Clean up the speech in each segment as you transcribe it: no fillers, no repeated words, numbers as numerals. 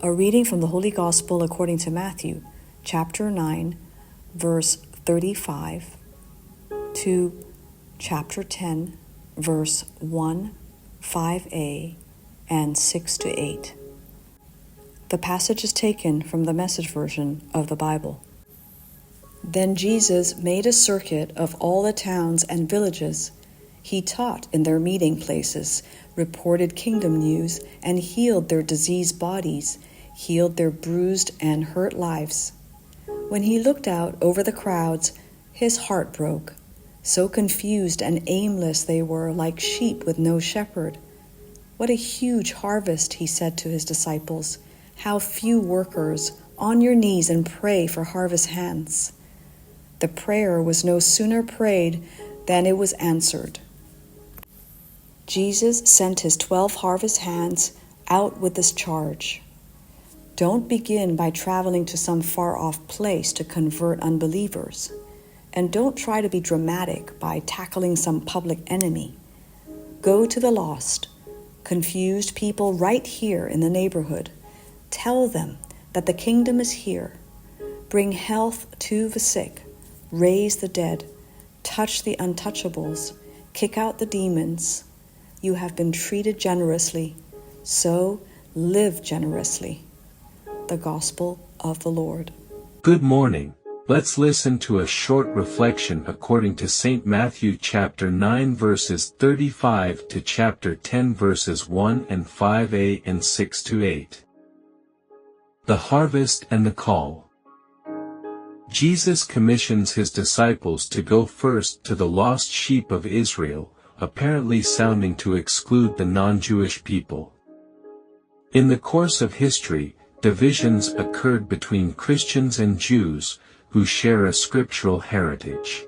A reading from the Holy Gospel according to Matthew, chapter 9, verse 35, to chapter 10, verse 1, 5a, and 6 to 8. The passage is taken from the Message version of the Bible. Then Jesus made a circuit of all the towns and villages. He taught in their meeting places, reported kingdom news, and healed their diseased bodies, healed their bruised and hurt lives. When he looked out over the crowds, his heart broke. So confused and aimless they were, like sheep with no shepherd. What a huge harvest, he said to his disciples. How few workers! On your knees and pray for harvest hands. The prayer was no sooner prayed than it was answered. Jesus sent his 12 harvest hands out with this charge. Don't begin by traveling to some far-off place to convert unbelievers. And don't try to be dramatic by tackling some public enemy. Go to the lost, confused people right here in the neighborhood. Tell them that the kingdom is here. Bring health to the sick, raise the dead, touch the untouchables, kick out the demons. You have been treated generously, so live generously. The Gospel of the Lord. Good morning. Let's listen to a short reflection according to St. Matthew chapter 9 verses 35 to chapter 10 verses 1 and 5a and 6 to 8. The harvest and the call. Jesus commissions his disciples to go first to the lost sheep of Israel, apparently sounding to exclude the non-Jewish people. In the course of history, divisions occurred between Christians and Jews, who share a scriptural heritage.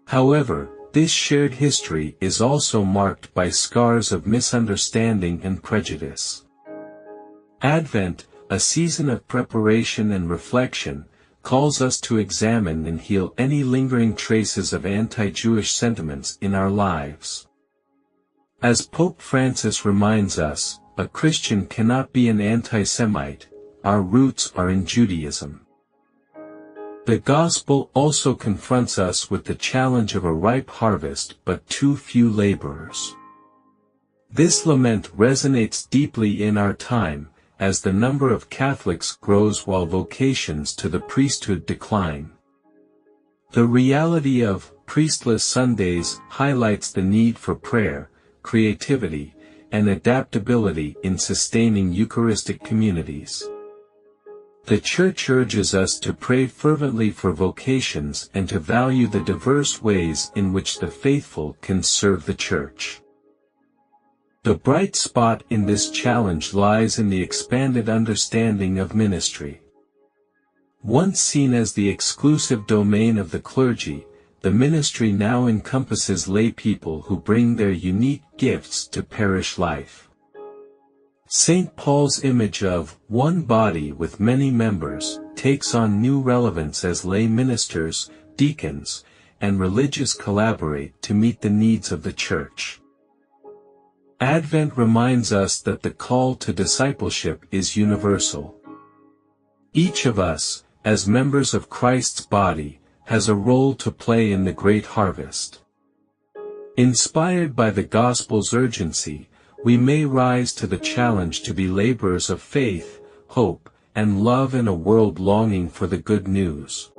However, this shared history is also marked by scars of misunderstanding and prejudice. Advent, a season of preparation and reflection, calls us to examine and heal any lingering traces of anti-Jewish sentiments in our lives. As Pope Francis reminds us, a Christian cannot be an anti-Semite. Our roots are in Judaism. The Gospel also confronts us with the challenge of a ripe harvest but too few laborers. This lament resonates deeply in our time, as the number of Catholics grows while vocations to the priesthood decline. The reality of priestless Sundays highlights the need for prayer, creativity, and adaptability in sustaining Eucharistic communities. The Church urges us to pray fervently for vocations and to value the diverse ways in which the faithful can serve the Church. The bright spot in this challenge lies in the expanded understanding of ministry. Once seen as the exclusive domain of the clergy, the ministry now encompasses lay people who bring their unique gifts to parish life. St. Paul's image of one body with many members takes on new relevance as lay ministers, deacons, and religious collaborate to meet the needs of the Church. Advent reminds us that the call to discipleship is universal. Each of us, as members of Christ's body, has a role to play in the great harvest. Inspired by the Gospel's urgency, we may rise to the challenge to be laborers of faith, hope, and love in a world longing for the good news.